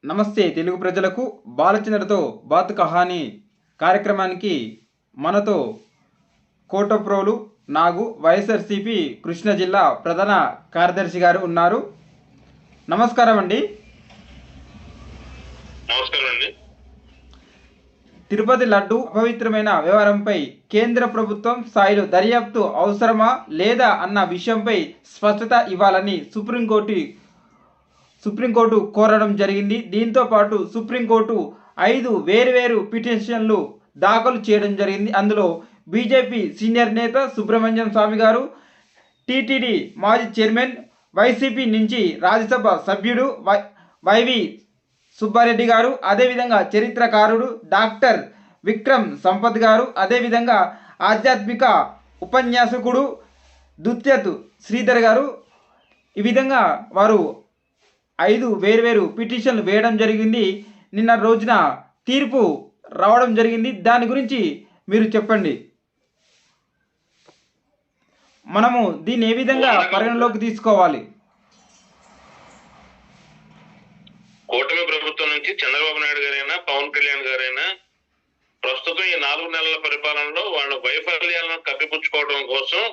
నమస్తే తెలుగు ప్రజలకు బాలచంద్రతో బాత్ కహానీ కార్యక్రమానికి మనతో కోటప్రోలు నాగు వైఎస్ఆర్సీపీ కృష్ణా జిల్లా ప్రధాన కార్యదర్శి గారు ఉన్నారు. నమస్కారం అండి. నమస్కారం అండి. తిరుపతి లడ్డు అపవిత్రమైన వ్యవహారంపై కేంద్ర ప్రభుత్వం స్థాయిలో దర్యాప్తు అవసరమా లేదా అన్న విషయంపై స్పష్టత ఇవ్వాలని సుప్రీంకోర్టు కోరడం జరిగింది. దీంతో పాటు సుప్రీంకోర్టు 5 వేర్వేరు పిటిషన్లు దాఖలు చేయడం జరిగింది. అందులో బీజేపీ సీనియర్ నేత సుబ్రహ్మణ్యం స్వామి గారు, టీటీడీ మాజీ చైర్మన్, వైసీపీ నుంచి రాజ్యసభ సభ్యుడు వైవి సుబ్బారెడ్డి గారు, అదేవిధంగా చరిత్రకారుడు డాక్టర్ విక్రమ్ సంపత్ గారు, అదేవిధంగా ఆధ్యాత్మిక ఉపన్యాసకుడు దుత్యత్ శ్రీధర్ గారు, ఈ విధంగా వారు 5 వేర్వేరు పిటిషన్లు వేయడం జరిగింది. నిన్న రోజున తీర్పు రావడం జరిగింది. దాని గురించి మీరు చెప్పండి. మనము దీన్ని ఏ విధంగా పరిగణలోకి తీసుకోవాలి? కూటమి ప్రభుత్వం నుంచి చంద్రబాబు నాయుడు గారైనా పవన్ కళ్యాణ్ గారైనా ప్రస్తుతం ఈ 4 నెలల పరిపాలనలో వాళ్ళ వైఫల్యాలను కప్పిపుచ్చుకోవడం కోసం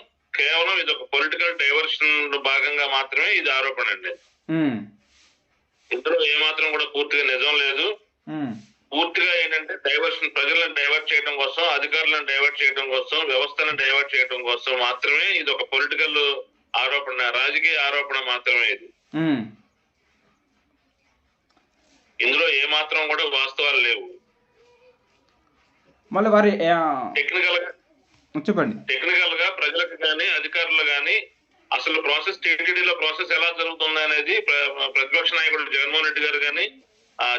కేవలం ఇది ఒక పొలిటికల్ డైవర్షన్ భాగంగా మాత్రమే ఇది ఆరోపణ అండి. ఇందులో ఏమాత్రం కూడా పూర్తిగా నిజం లేదు. పూర్తిగా ఏంటంటే డైవర్షన్, ప్రజలను డైవర్ట్ చేయడం కోసం, అధికారులను డైవర్ట్ చేయడం కోసం, వ్యవస్థను డైవర్ట్ చేయడం కోసం మాత్రమే ఇది ఒక పొలిటికల్ ఆరోపణ, రాజకీయ ఆరోపణ మాత్రమే ఇది. ఇందులో ఏమాత్రం కూడా వాస్తవాలు లేవు. మళ్ళీ వారి టెక్నికల్ గా ప్రజలకు కానీ అధికారులు కానీ అసలు ప్రాసెస్, టీటీడీలో ప్రాసెస్ ఎలా జరుగుతుంది అనేది ప్రతిపక్ష నాయకుడు జగన్మోహన్ రెడ్డి గారు కానీ,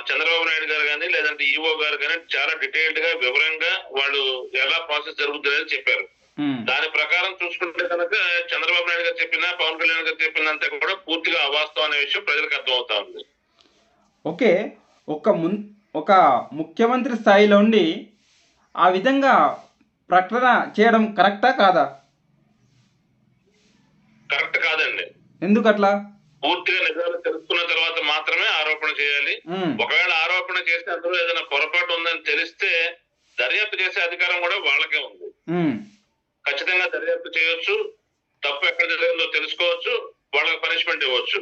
చంద్రబాబు నాయుడు గారు కానీ, లేదంటే ఈఓ గారు కానీ చాలా డీటెయిల్డ్ గా వివరంగా వాళ్ళు ఎలా ప్రాసెస్ జరుగుతుంది అనేది చెప్పారు. దాని ప్రకారం చూసుకుంటే కనుక చంద్రబాబు నాయుడు గారు చెప్పినా పవన్ కళ్యాణ్ గారు చెప్పినంత కూడా పూర్తిగా అవాస్తవం అనే విషయం ప్రజలకు అర్థమవుతా ఉంది. ఓకే, ఒక ముఖ్యమంత్రి స్థాయిలో ఉండి ఆ విధంగా ప్రకటన చేయడం కరెక్టా కాదా? కరెక్ట్ కాదండి. ఎందుకట్లా? పూర్తిగా నిజాలు తెలుసుకున్న తర్వాత మాత్రమే ఆరోపణ చేయాలి. ఒకవేళ ఆరోపణ చేస్తే అందులో ఏదైనా పొరపాటు ఉందని తెలిస్తే దర్యాప్తు చేసే అధికారం కూడా వాళ్ళకే ఉంది. ఖచ్చితంగా దర్యాప్తు చేయొచ్చు, తప్పు ఎక్కడ జరిగిందో తెలుసుకోవచ్చు, వాళ్ళకి పనిష్మెంట్ ఇవ్వచ్చు.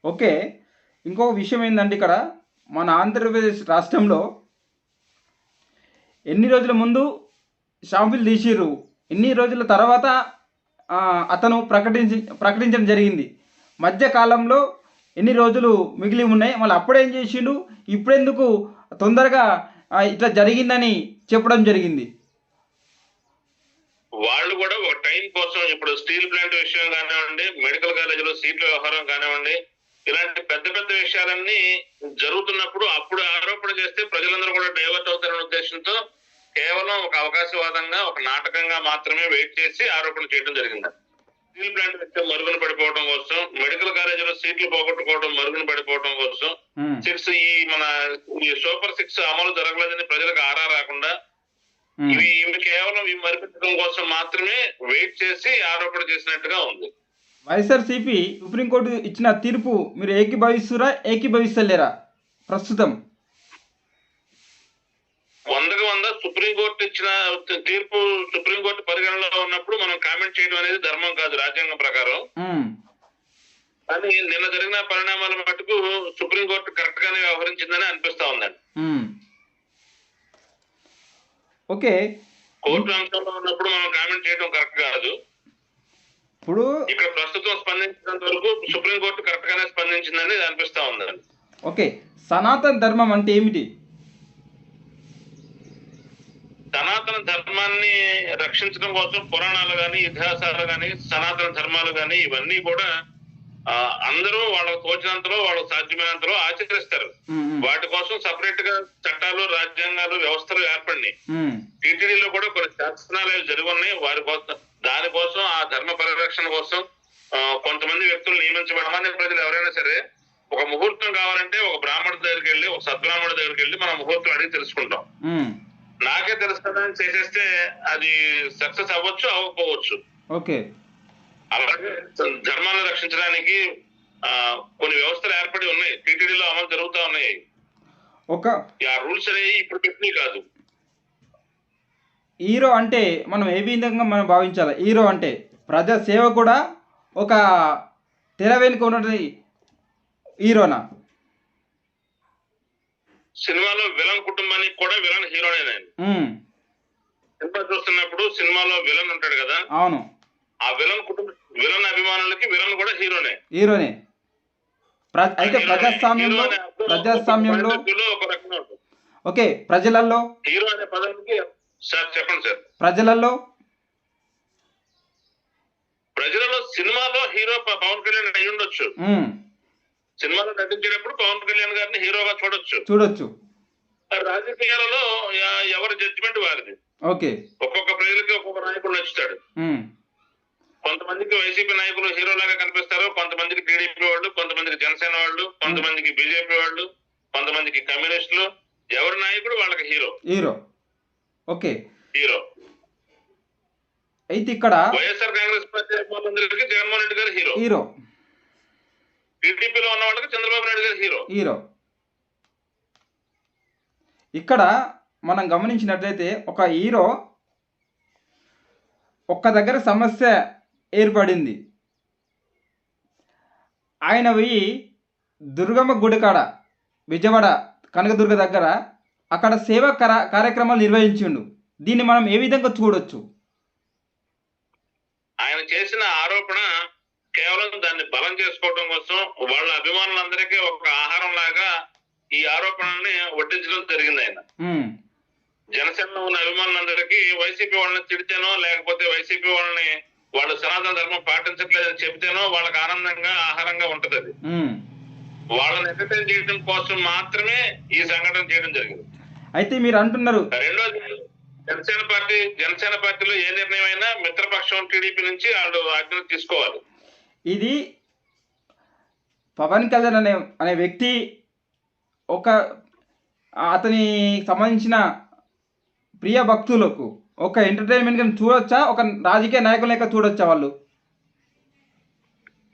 ఓకే, ఇంకో విషయం ఏంటంటే ఇక్కడ మన ఆంధ్రప్రదేశ్ రాష్ట్రంలో ఎన్ని రోజుల ముందు షాంపిల్ తీసిర్రు, ఎన్ని రోజుల తర్వాత అతను ప్రకటించడం జరిగింది. మధ్యకాలంలో ఎన్ని రోజులు మిగిలి ఉన్నాయి, మళ్ళీ అప్పుడేం చేసిండు, ఇప్పుడెందుకు తొందరగా ఇట్లా జరిగిందని చెప్పడం జరిగింది? వాళ్ళు కూడా ఒక టైం కోసం, ఇప్పుడు స్టీల్ ప్లాంట్ విషయం కానివ్వండి, మెడికల్ కాలేజీలో సీట్ల వ్యవహారం కానివ్వండి, ఇలాంటి పెద్ద పెద్ద విషయాలన్నీ జరుగుతున్నప్పుడు అప్పుడు ఆరోపణ చేస్తే ప్రజలందరూ కూడా డైవర్ట్ అవుతారనే ఉద్దేశంతో కేవలం ఒక అవకాశవాదంగా, ఒక నాటకంగా మాత్రమే వెయిట్ చేసి ఆరోపణ చేయడం జరిగింది. స్టీల్ ప్లాంట్ విషయం మరుగున పడిపోవడం కోసం, మెడికల్ కాలేజీలో సీట్లు పోగొట్టుకోవడం మరుగున పడిపోవడం కోసం, ఈ సూపర్ 6 అమలు జరగలేదని ప్రజలకు ఆరా రాకుండా ఇవి కేవలం మరిపించడం కోసం మాత్రమే వెయిట్ చేసి ఆరోపణ చేసినట్టుగా ఉంది. వైఎస్ఆర్సీపీ సుప్రీంకోర్టు ఇచ్చిన తీర్పు మీరు ఏకీభవిస్తలేరా? ప్రస్తుతం 100% సుప్రీంకోర్టు ఇచ్చిన తీర్పు సుప్రీంకోర్టు పరిగణనలో ఉన్నప్పుడు మనం కామెంట్ చేయడం అనేది ధర్మం కాదు రాజ్యాంగం ప్రకారం. కానీ నిన్న జరిగిన పరిణామాల మటుకు సుప్రీంకోర్టు కరెక్ట్ గానే వ్యవహరించిందని అనిపిస్తా ఉందండి. ఓకే, కోర్టు అంశంలో ఉన్నప్పుడు మనం కామెంట్ చేయడం కరెక్ట్ కాదు. ఇప్పుడు ఇక్కడ ప్రస్తుతం స్పందించినంత వరకు సుప్రీంకోర్టు కరెక్ట్ గానే స్పందించిందని అనిపిస్తా ఉందండి. ఓకే, సనాతన ధర్మం అంటే ఏమిటి? సనాతన ధర్మాన్ని రక్షించడం కోసం పురాణాలు గాని, ఇతిహాసాలు గాని, సనాతన ధర్మాలు గాని ఇవన్నీ కూడా అందరూ వాళ్ళకు తోచినంతలో, వాళ్ళకు సాధ్యమైనంతలో ఆచరిస్తారు. వాటి కోసం సపరేట్ గా చట్టాలు, రాజ్యాంగాలు, వ్యవస్థలు ఏర్పడినాయి. టీటీడీలో కూడా కొన్ని శాసనాలు జరిగి ఉన్నాయి. వారి కోసం, దానికోసం, ఆ ధర్మ పరిరక్షణ కోసం కొంతమంది వ్యక్తులు నియమించబడమని ప్రజలు ఎవరైనా సరే ఒక ముహూర్తం కావాలంటే ఒక బ్రాహ్మణుడి దగ్గరికి వెళ్ళి, ఒక సద్బ్రాహ్మణుడి దగ్గరికి వెళ్ళి మనం ముహూర్తం అడిగి తెలుసుకుంటాం. నాకే తెలుస్తుందని చేసేస్తే అది సక్సెస్ అవ్వచ్చు, అవ్వకపోవచ్చు. ఓకే, అలాగే ధర్మాన్ని రక్షించడానికి కొన్ని వ్యవస్థలు ఏర్పడి ఉన్నాయి, టీటీడీలో అమలు జరుగుతూ ఉన్నాయి. ఆ రూల్స్ అనేవి ఇప్పుడు పెట్టినవి కాదు. హీరో అంటే మనం ఏ విధంగా మనం భావించాలి? హీరో అంటే ప్రజా సేవ కూడా ఒక తెర వెనుక ఉన్నది హీరోనా? సినిమాలో విలన్ కుటుంబానికి కూడా విలన్ హీరోనే. సినిమా చూస్తున్నప్పుడు సినిమాలో విలన్ ఉంటాడు కదా, అవును, ఆ విలన్ కుటుంబం, విలన్ అభిమానులకి విలన్ కూడా హీరోనే. అయితే ప్రజాస్వామ్యంలో ఒక రకంగా ఉంటుంది. ఓకే, ప్రజలలో హీరో అనే పదానికి సార్ చెప్పండి సార్. ప్రజలలో సినిమాలో హీరో పవన్ కళ్యాణ్ అయి ఉండొచ్చు. సినిమాలో నటించేటప్పుడు పవన్ కళ్యాణ్ గారిని హీరోగా చూడొచ్చు. రాజకీయాలలో ఎవరి జడ్జిమెంట్ వారిది. ఓకే, ఒక్కొక్క ప్రజలకి ఒక్కొక్క నాయకుడు నచ్చుతాడు. కొంతమందికి వైసీపీ నాయకులు హీరోలాగా కనిపిస్తారు, కొంతమందికి టీడీపీ వాళ్ళు, కొంతమందికి జనసేన వాళ్ళు, కొంతమందికి బీజేపీ వాళ్ళు, కొంతమందికి కమ్యూనిస్టులు. ఎవరి నాయకుడు వాళ్ళకి హీరో. Okay, hero. అయితే ఇక్కడ వైఎస్ఆర్ కాంగ్రెస్ పార్టీ అభిమానులందరికీ జగన్మోహన్ రెడ్డి గారు హీరో. టీడీపీలో ఉన్న వాళ్ళకి చంద్రబాబు నాయుడు గారు హీరో. ఇక్కడ మనం గమనించినట్లయితే ఒక హీరో ఒక్క దగ్గర సమస్య ఏర్పడింది, ఆయన పోయి దుర్గమ్మ గుడి కాడ, విజయవాడ కనకదుర్గ దగ్గర అక్కడ సేవా కార్యక్రమాలు నిర్వహించిండు. దీన్ని మనం ఏ విధంగా చూడొచ్చు? ఆయన చేసిన ఆరోపణ కేవలం దాన్ని బలం చేసుకోవడం కోసం వాళ్ళ అభిమానులందరికీ ఒక ఆహారం లాగా ఈ ఆరోపణల్ని వడ్డించడం జరిగింది. ఆయన జనసేనలో ఉన్న అభిమానులందరికీ వైసీపీ వాళ్ళని తిడితేనో, లేకపోతే వైసీపీ వాళ్ళని వాళ్ళు సనాతన ధర్మం పాటించట్లేదని చెబితేనో వాళ్ళకి ఆనందంగా ఆహారంగా ఉంటది. అది వాళ్ళని ఎంటర్టైన్ చేయడం కోసం మాత్రమే ఈ సంఘటన చేయడం జరిగింది. అయితే మీరు అంటున్నారు, రెండోది జనసేన పార్టీలో ఏ నిర్ణయం అయినా మిత్రపక్షం టీడీపీ నుంచి వాళ్ళు ఆజ్ఞలు తీసుకోవాలి. ఇది పవన్ కళ్యాణ్ అనే వ్యక్తి ఒక అతని సంబంధించిన ప్రియ భక్తులకు ఒక ఎంటర్టైన్మెంట్ గా చూడొచ్చా, ఒక రాజకీయ నాయకుల లెక్క చూడొచ్చా వాళ్ళు?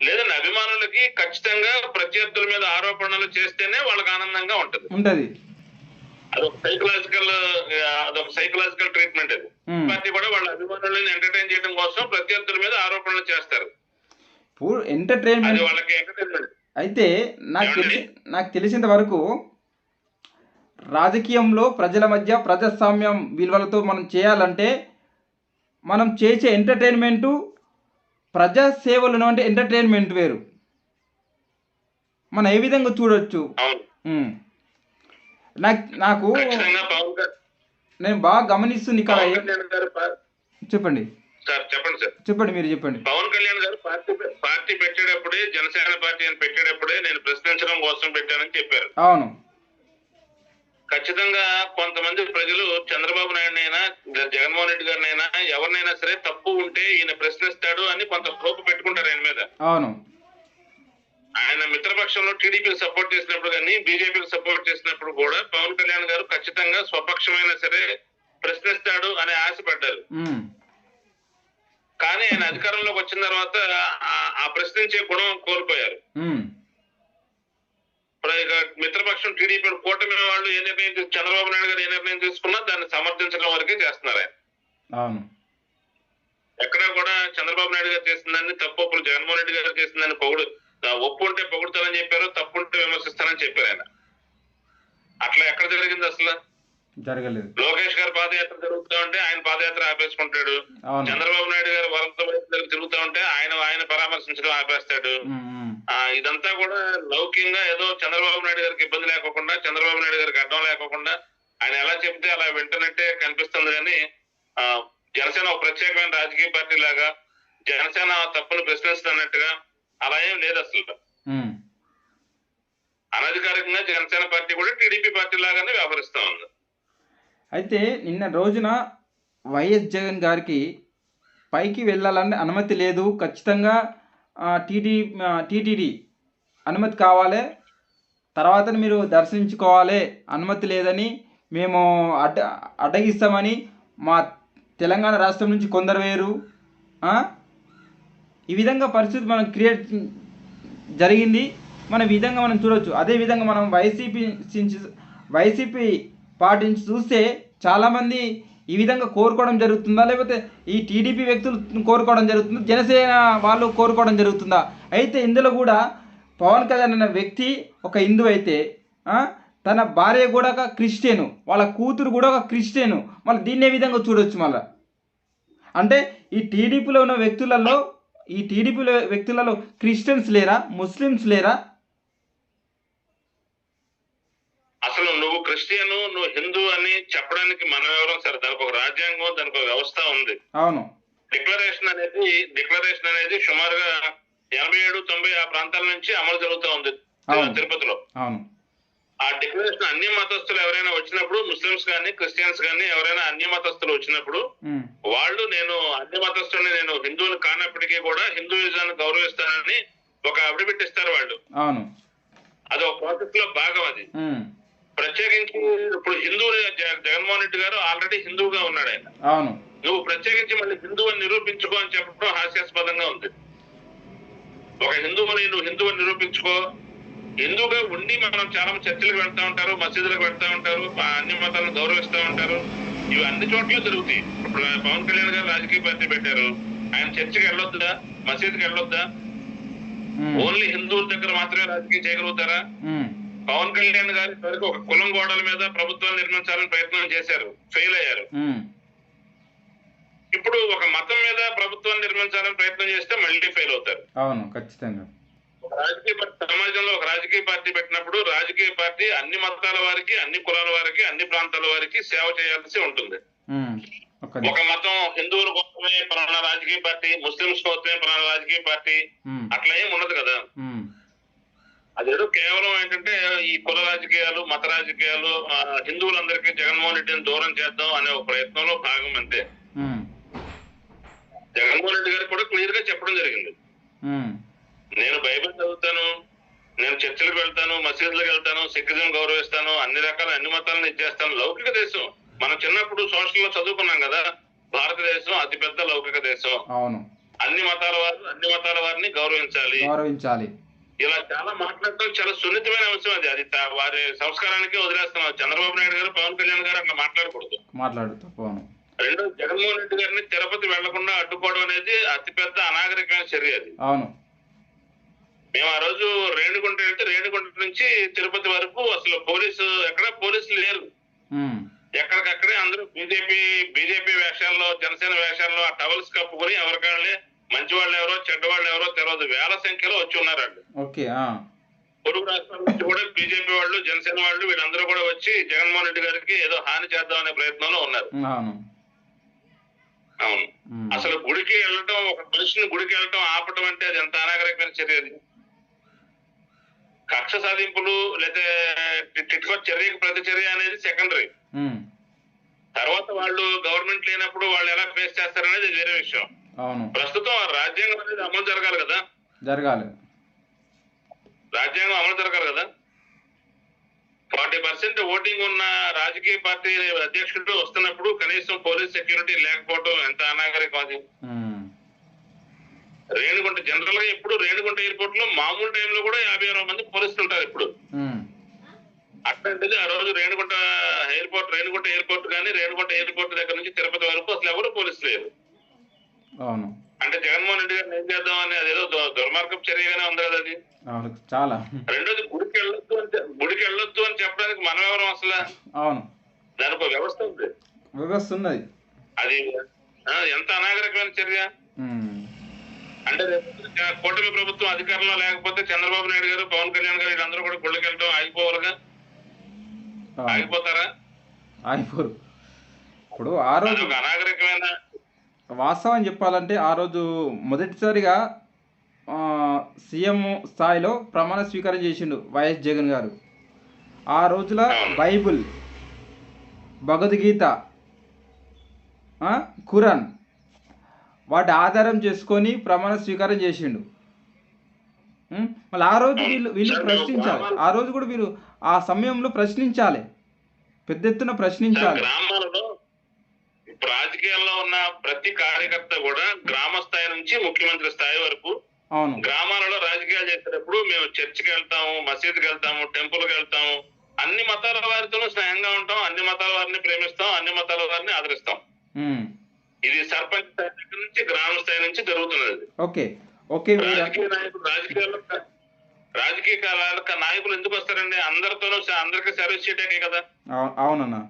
లేదండి, అభిమానులకి ఖచ్చితంగా ప్రత్యర్థుల మీద ఆరోపణలు చేస్తేనే వాళ్ళకి ఆనందంగా ఉంటది. అదొక సైకలాజికల్ ట్రీట్మెంట్. అది పార్టీ కూడా వాళ్ళ అభిమానులను ఎంటర్టైన్ చేయడం కోసం ప్రత్యర్థుల మీద ఆరోపణలు చేస్తారు. ఎంటర్టైన్మెంట్ వాళ్ళకి ఎంటర్టైన్మెంట్. అయితే నాకు తెలిసినంత వరకు రాజకీయంలో ప్రజల మధ్య ప్రజాస్వామ్యం విలువలతో మనం చేయాలంటే మనం చేసే ఎంటర్టైన్మెంటు ప్రజా సేవలు అంటే ఎంటర్టైన్మెంట్ వేరు. మనం ఏ విధంగా చూడొచ్చు? నాకు నేను బాగా గమనిస్తుంది ఇక్కడ. చెప్పండి సార్, మీరు చెప్పండి. పవన్ కళ్యాణ్ గారు పార్టీ పెట్టేటప్పుడే, జనసేన పార్టీ అని పెట్టేటప్పుడే నేను ప్రశ్నించడం కోసం పెట్టానని చెప్పారు. అవును, ఖచ్చితంగా కొంతమంది ప్రజలు చంద్రబాబు నాయుడునైనా జగన్మోహన్ రెడ్డి గారినైనా ఎవరినైనా సరే తప్పు ఉంటే ఈయన ప్రశ్నిస్తాడు అని కొంత హోప్ పెట్టుకుంటారు ఆయన మీద. అవును, ఆయన మిత్రపక్షంలో టీడీపీకి సపోర్ట్ చేసినప్పుడు కానీ, బీజేపీకి సపోర్ట్ చేసినప్పుడు కూడా పవన్ కళ్యాణ్ గారు ఖచ్చితంగా స్వపక్షమైనా సరే ప్రశ్నిస్తాడు అని ఆశపడ్డారు. కానీ ఆయన అధికారంలోకి వచ్చిన తర్వాత ఆ ప్రశ్నించే గుణం కోల్పోయారు. మిత్రపక్షం టీడీపీ కూటమి వాళ్ళు ఏ నిర్ణయం, చంద్రబాబు నాయుడు గారు ఏ నిర్ణయం తీసుకున్నా దాన్ని సమర్థించడం వరకే చేస్తున్నారు ఆయన. ఎక్కడా కూడా చంద్రబాబు నాయుడు గారు చేసిందని తప్పులు, జగన్మోహన్ రెడ్డి గారు చేసిందని ఒప్పు ఉంటే పొగుడుతానని చెప్పారు, తప్పు ఉంటే విమర్శిస్తానని చెప్పారు ఆయన. అట్లా ఎక్కడ జరిగింది? అసలు జరగలేదు. లోకేష్ గారు పాదయాత్ర జరుగుతూ ఉంటే ఆయన పాదయాత్ర ఆపేసుకుంటాడు. చంద్రబాబు నాయుడు గారు వరంత దగ్గర తిరుగుతూ ఉంటే ఆయన పరామర్శించడం ఆపేస్తాడు. ఇదంతా కూడా లౌక్యంగా ఏదో చంద్రబాబు నాయుడు గారికి ఇబ్బంది లేకోకుండా, చంద్రబాబు నాయుడు గారికి అడ్డం లేకోకుండా ఆయన ఎలా చెప్తే అలా వింటున్నట్టే కనిపిస్తుంది. కానీ జనసేన ఒక ప్రత్యేకమైన రాజకీయ పార్టీ లాగా, జనసేన తప్పును ప్రశ్నిస్తున్నట్టుగా అలా ఏం లేదు అసలు. అనధికారికంగా జనసేన పార్టీ కూడా టీడీపీ పార్టీ లాగానే వ్యవహరిస్తా ఉంది. అయితే నిన్న రోజున వైఎస్ జగన్ గారికి పైకి వెళ్ళాలని అనుమతి లేదు, ఖచ్చితంగా టీటీడీ అనుమతి కావాలి, తర్వాత మీరు దర్శించుకోవాలి, అనుమతి లేదని మేము అడ్డగిస్తామని మా తెలంగాణ రాష్ట్రం నుంచి కొందరు వేరు ఈ విధంగా పరిస్థితి మనం క్రియేట్ జరిగింది. మనం ఈ విధంగా మనం చూడొచ్చు. అదేవిధంగా మనం వైసీపీ పార్టీ నుంచి చూస్తే చాలామంది ఈ విధంగా కోరుకోవడం జరుగుతుందా, లేకపోతే ఈ టీడీపీ వ్యక్తులు కోరుకోవడం జరుగుతుందా, జనసేన వాళ్ళు కోరుకోవడం జరుగుతుందా? అయితే ఇందులో కూడా పవన్ కళ్యాణ్ అనే వ్యక్తి ఒక హిందూ అయితే తన భార్య కూడా ఒక క్రిస్టియను, వాళ్ళ కూతురు కూడా ఒక క్రిస్టియను. మళ్ళీ దీన్ని ఏ విధంగా చూడొచ్చు? మళ్ళీ అంటే ఈ టీడీపీలో ఉన్న వ్యక్తులలో క్రిస్టియన్స్ లేరా, ముస్లిమ్స్ లేరా? అసలు నువ్వు క్రిస్టియన్, నువ్వు హిందూ అని చెప్పడానికి మనం ఎవరో సరే, దానికి ఒక రాజ్యాంగం, దానికి ఒక వ్యవస్థ ఉంది. అవును. డిక్లరేషన్ అనేది సుమారుగా 87-90 ఆ ప్రాంతాల నుంచి అమలు జరుగుతూ ఉంది తిరుపతిలో. అవును. ఆ డిక్లరేషన్ అన్ని మతస్థులు ఎవరైనా వచ్చినప్పుడు, ముస్లిమ్స్ కానీ క్రిస్టియన్స్ కానీ ఎవరైనా అన్ని మతస్థులు వచ్చినప్పుడు వాళ్ళు నేను అన్ని మతస్థుల్ని, నేను హిందువులు కానప్పటికీ కూడా హిందూయిజాన్ని గౌరవిస్తానని ఒక అఫిడవిట్ ఇస్తారు వాళ్ళు. అవును. అది ఒక ప్రాసెస్ లో భాగం. అది ప్రత్యేకించి ఇప్పుడు హిందువులు జగన్మోహన్ రెడ్డి గారు ఆల్రెడీ హిందువుగా ఉన్నాడు ఆయన. అవును. నువ్వు ప్రత్యేకించి మళ్ళీ హిందువు అని నిరూపించుకో అని చెప్పడం హాస్యాస్పదంగా ఉంది. ఒక హిందువుని నువ్వు హిందువు అని నిరూపించుకో. హిందువుగా ఉండి మనం చాలా చర్చిలకు వెళ్తా ఉంటారు, మసీదులకు వెళ్తా ఉంటారు, అన్ని మతాలను గౌరవిస్తూ ఉంటారు. ఇవి అన్ని చోట్ల జరుగుతాయి. ఇప్పుడు పవన్ కళ్యాణ్ గారు రాజకీయ పార్టీ పెట్టారు, ఆయన చర్చికి వెళ్ళొద్దా, మసీదుకి వెళ్ళొద్దా? ఓన్లీ హిందువుల దగ్గర మాత్రమే రాజకీయం చేయగలుగుతారా? పవన్ కళ్యాణ్ గారి వరకు ఒక కులం గోడల మీద ప్రభుత్వాన్ని నిర్మించాలని ప్రయత్నం చేశారు, ఫెయిల్ అయ్యారు. ఇప్పుడు ఒక మతం మీద ప్రభుత్వాన్ని నిర్మించాలని ప్రయత్నం చేస్తే మళ్ళీ ఫెయిల్ అవుతారు. అవును, ఖచ్చితంగా. సమాజంలో ఒక రాజకీయ పార్టీ పెట్టినప్పుడు రాజకీయ పార్టీ అన్ని మతాల వారికి, అన్ని కులాల వారికి, అన్ని ప్రాంతాల వారికి సేవ చేయాల్సి ఉంటుంది. ఒక మతం హిందువుల కోసమే పలానా రాజకీయ పార్టీ, ముస్లింస్ కోసమే పలానా రాజకీయ పార్టీ అట్లా ఏం ఉండదు కదా. అదేదో కేవలం ఏంటంటే ఈ కుల రాజకీయాలు, మత రాజకీయాలు, హిందువులందరికీ జగన్మోహన్ రెడ్డిని దూరం చేద్దాం అనే ఒక ప్రయత్నంలో భాగం అంతే. జగన్మోహన్ రెడ్డి గారు కూడా క్లియర్ గా చెప్పడం జరిగింది, నేను బైబిల్ చదువుతాను, నేను చర్చిలకు వెళ్తాను, మసీదులకు వెళ్తాను, సిక్కిజం గౌరవిస్తాను, అన్ని రకాల అన్ని మతాలను ఇచ్చేస్తాను. లౌకిక దేశం. మనం చిన్నప్పుడు సోషల్ లో చదువుకున్నాం కదా, భారతదేశం అతిపెద్ద లౌకిక దేశం. అవును. అన్ని మతాల వారిని గౌరవించాలి. ఇలా చాలా మాట్లాడటం చాలా సున్నితమైన అంశం. అది వారి సంస్కారానికి వదిలేస్తున్నాం. చంద్రబాబు నాయుడు గారు, పవన్ కళ్యాణ్ గారు అట్లా మాట్లాడకూడదు. రెండో, జగన్మోహన్ రెడ్డి గారిని తిరుపతి వెళ్లకుండా అడ్డుకోవడం అనేది అతిపెద్ద అనాగరికమైన చర్య. అది అవును. మేము ఆ రోజు రేణిగుంట వెళ్తే రేణిగుంట నుంచి తిరుపతి వరకు అసలు పోలీసులు లేరు. ఎక్కడికక్కడే అందరూ బీజేపీ వేషాల్లో, జనసేన వేషాల్లో ఆ టవల్స్ కప్పుకొని ఎవరికాళ్ళే మంచి వాళ్ళు ఎవరో చెడ్డవాళ్ళు ఎవరో తెలియదు వేల సంఖ్యలో వచ్చి ఉన్నారండి. పొరుగు రాష్ట్రాల నుంచి కూడా బీజేపీ వాళ్ళు, జనసేన వాళ్ళు వీళ్ళందరూ కూడా వచ్చి జగన్మోహన్ రెడ్డి గారికి ఏదో హాని చేద్దాం అనే ప్రయత్నంలో ఉన్నారు. అవును. అసలు గుడికి వెళ్ళటం, ఒక మనిషిని గుడికి వెళ్ళటం ఆపటం అంటే అది ఎంత అనాగరికమైన చర్య. అది కక్ష సాధింపులు లేదా టిట్ఫర్ చర్యకి ప్రతిచర్య అనేది సెకండరీ. తర్వాత వాళ్ళు గవర్నమెంట్ లేనప్పుడు వాళ్ళు ఎలా ఫేస్ చేస్తారనేది వేరే విషయం. ప్రస్తుతం రాజ్యాంగం అనేది అమలు జరగాలి కదా. రాజ్యాంగం అమలు జరగాలి కదా. 40% ఓటింగ్ ఉన్న రాజకీయ పార్టీ అధ్యక్షుడు వస్తున్నప్పుడు కనీసం పోలీస్ సెక్యూరిటీ లేకపోవడం ఎంత అనాగరికం. అది రేణిగుంట జనరల్ గా ఇప్పుడు రేణిగుంట ఎయిర్పోర్ట్ లో మామూలు టైంలో కూడా 50-60 మంది పోలీసులు ఉంటారు ఇప్పుడు. అట్లాంటిది ఆ రోజు రేణిగుంట ఎయిర్పోర్ట్ కానీ రేణిగుంట ఎయిర్పోర్ట్ దగ్గర నుంచి తిరుపతి వరకు అసలు ఎవరు పోలీసులు లేరు. అంటే జగన్మోహన్ రెడ్డి గారిని ఏం చేద్దాం అని అదేదో దుర్మార్గపు చర్యగానే ఉంది కదా అది. చాలా. రెండోది గుడికి వెళ్ళొద్దు అని చెప్పడానికి మనం ఎవరం అసలు? దానికి ఒక వ్యవస్థ ఉంది. అది ఎంత అనాగరికమైన చర్య. అంటే కూటమి ప్రభుత్వం అధికారంలో లేకపోతే చంద్రబాబు నాయుడు గారు, పవన్ కళ్యాణ్ గారు వీళ్ళందరూ కూడా గుళ్ళకి వెళ్ళడం ఆగిపోవాలిగా. ఆగిపోతారా? ఆగిపోరు. ఇప్పుడు ఆ రోజు అనాగరికమైన వాస్తవం చెప్పాలంటే ఆ రోజు మొదటిసారిగా సీఎం స్థాయిలో ప్రమాణ స్వీకారం చేసిండు వైఎస్ జగన్ గారు. ఆ రోజుల బైబుల్, భగవద్గీత, ఖురాన్ వాటి ఆధారం చేసుకొని ప్రమాణ స్వీకారం చేసిండు. మళ్ళీ ఆ రోజు వీళ్ళు ప్రశ్నించాలి. ఆ రోజు కూడా వీళ్ళు ఆ సమయంలో ప్రశ్నించాలి, పెద్ద ఎత్తున ప్రశ్నించాలి. రాజకీయాల్లో ఉన్న ప్రతి కార్యకర్త కూడా గ్రామ స్థాయి నుంచి ముఖ్యమంత్రి స్థాయి వరకు గ్రామాలలో రాజకీయాలు చేసేటప్పుడు చర్చికి వెళ్తాము, మసీదుకి వెళ్తాము, టెంపుల్కి వెళ్తాము, అన్ని మతాల వారితోనూ స్నేహంగా ఉంటాం, అన్ని మతాల వారిని ప్రేమిస్తాం, అన్ని మతాల వారిని ఆదరిస్తాం. ఇది సర్పంచ్ స్థాయి దగ్గర నుంచి గ్రామ స్థాయి నుంచి జరుగుతున్నది. Okay okay. రాజకీయ నాయకులు రాజకీయ నాయకులు ఎందుకు వస్తారండి? అందరితోనూ అందరికి సర్వీస్ చేయటాకే కదా. అవునన్నా.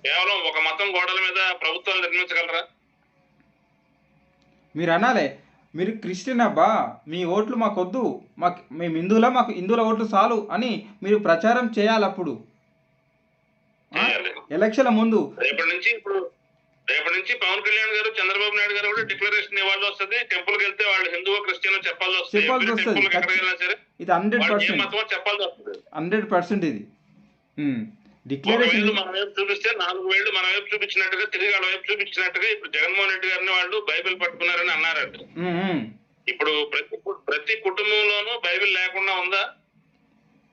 కేవలం ఒక మతం గోడల మీద ప్రభుత్వాలు నిర్మించగలరా? మీరు అనాలే, మీరు క్రిస్టియన్ అబ్బా, మీ ఓట్లు మాకొద్దు, మేము మాకు హిందువుల ఓట్లు చాలు అని మీరు ప్రచారం చేయాలి. అప్పుడు ఎలక్షన్ల ముందు రేపటి నుంచి పవన్ కళ్యాణ్ గారు, చంద్రబాబు నాయుడు గారు కూడా డిక్లరేషన్ ఇవ్వాల్సి వస్తుంది. టెంపుల్ కి వెళ్తే వాళ్ళు హిందువో క్రిస్టియన్ చెప్పాల్సి వస్తుంది. ఇది 100% మతం చెప్పాల్సి వస్తుంది. 100% ఇది డిక్లరేషన్. మన వైపు చూపిస్తే 4 వేళ్లు మన వైపు చూపించినట్టుగా, తిరిగి వాళ్ళ వైపు చూపించినట్టుగా ఇప్పుడు జగన్మోహన్ రెడ్డి గారిని వాళ్ళు బైబిల్ పట్టుకున్నారని అన్నారంట. ఇప్పుడు ప్రతి కుటుంబంలోనూ బైబిల్ లేకుండా ఉందా?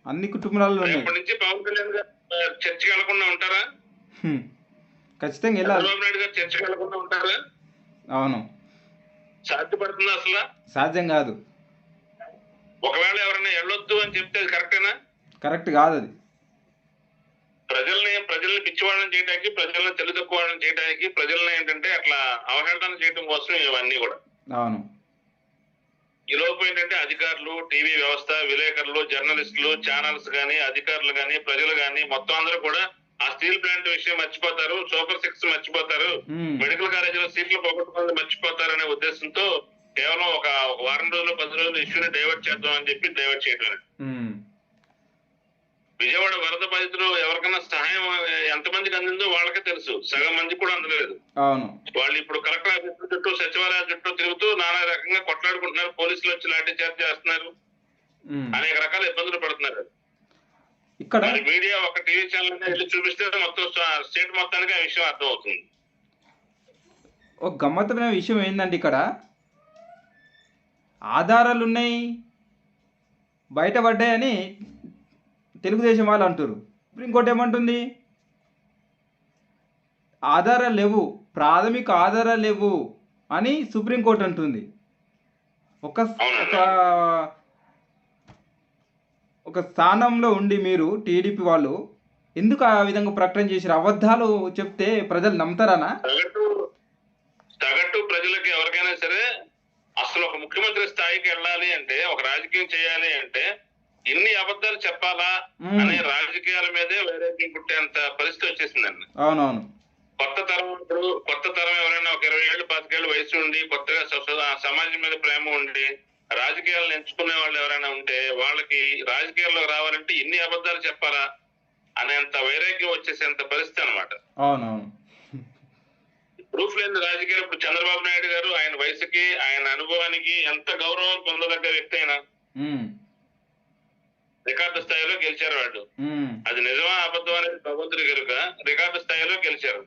అన్ని కుటుంబాలలో. రేపటి నుంచి పవన్ కళ్యాణ్ గారు చర్చికి వెళ్లకుండా ఉంటారా? ఖచ్చితంగా వెళ్ళాలి. చంద్రబాబు నాయుడు గారు చర్చికి వెళ్లకుండా ఉంటారా? అవును. సాధ్యపడుతుందా? అసలు సాధ్యం కాదు. ఒకవేళ ఎవరైనా వెళ్ళొద్దు అని చెప్తే అది కరెక్టేనా? కరెక్ట్ కాదు. అది ప్రజల్ని పిచ్చివాళ్ళని చేయడానికి, ప్రజల్ని తెలుగు తక్కువ వాళ్ళని చేయడానికి, ప్రజల్ని ఏంటంటే అట్లా అవహేళన చేయడం కోసం ఇవన్నీ కూడా. అవును. ఈ లోపు ఏంటంటే అధికారులు, టీవీ వ్యవస్థ, విలేకరులు, జర్నలిస్టులు, ఛానల్స్ గానీ, అధికారులు గానీ, ప్రజలు గానీ మొత్తం అందరూ కూడా ఆ స్టీల్ ప్లాంట్ విషయం మర్చిపోతారు, సూపర్ 6 మర్చిపోతారు, మెడికల్ కాలేజీలో సీట్లు పోగొట్టుకుని మర్చిపోతారు అనే ఉద్దేశంతో కేవలం ఒక వారం రోజులు 10 రోజులు ఇష్యూని డైవర్ట్ చేద్దాం అని చెప్పి డైవర్ట్ చేయడం. విజయవాడ వరద బాధితులు ఎవరికైనా సహాయం ఎంతమందికి అందిందో వాళ్ళకే తెలుసు, సగం మంది కూడా అందలేదు. వాళ్ళు ఇప్పుడు కలెక్టర్ ఆఫీసుల చుట్టూ, సచివాలయాల చుట్టూ తిరుగుతూ నానా రకంగా కొట్లాడుకుంటున్నారు, పోలీసులు వచ్చి లాఠీ చార్జ్ చేస్తున్నారు, అనేక రకాల ఇబ్బందులు పడుతున్నారు. ఇక్కడ మీడియా ఒక టీవీ ఛానల్ వెళ్ళి చూపిస్తే మొత్తం స్టేట్ మొత్తానికి ఆ విషయం అర్థం అవుతుంది. ఒక గమ్మత్తమైన విషయం ఏంటంటే, ఇక్కడ ఆధారాలు ఉన్నాయి, బయటపడ్డాయని తెలుగుదేశం వాళ్ళు అంటారు. సుప్రీంకోర్టు ఏమంటుంది? ఆధారాలు లేవు, ప్రాథమిక ఆధారాలు లేవు అని సుప్రీంకోర్టు అంటుంది. ఒక స్థానంలో ఉండి మీరు టీడీపీ వాళ్ళు ఎందుకు ఆ విధంగా ప్రకటన చేశారు? అబద్ధాలు చెప్తే ప్రజలు నమ్ముతారనా? సగటు ప్రజలకి ఎవరికైనా సరే అసలు ఒక ముఖ్యమంత్రి స్థాయికి వెళ్ళాలి అంటే, ఒక రాజకీయం చేయాలి అంటే ఎన్ని అబద్ధాలు చెప్పాలా అనే రాజకీయాల మీదే వైరాగ్యం పుట్టేంత పరిస్థితి వచ్చేసిందండి. అవునవును. కొత్త తరం ఎవరైనా ఒక 20 ఏళ్ళు 25 ఏళ్ళు వయసు ఉండి కొత్తగా సమాజం మీద ప్రేమ ఉండి రాజకీయాలను ఎంచుకునే వాళ్ళు ఎవరైనా ఉంటే వాళ్ళకి రాజకీయాల్లో రావాలంటే ఎన్ని అబద్ధాలు చెప్పాలా అనేంత వైరాగ్యం వచ్చేసేంత పరిస్థితి అనమాట. అవునవును. ప్రూఫ్ లేని రాజకీయాలు. ఇప్పుడు చంద్రబాబు నాయుడు గారు ఆయన వయసుకి, ఆయన అనుభవానికి ఎంత గౌరవం పొందదగ్గ వ్యక్తి అయినా రికార్డు స్థాయిలో గెలిచారు వాళ్ళు. అది నిజమా అబద్ధం అనేది భగవంతుడి కనుక రికార్డు స్థాయిలో గెలిచారు.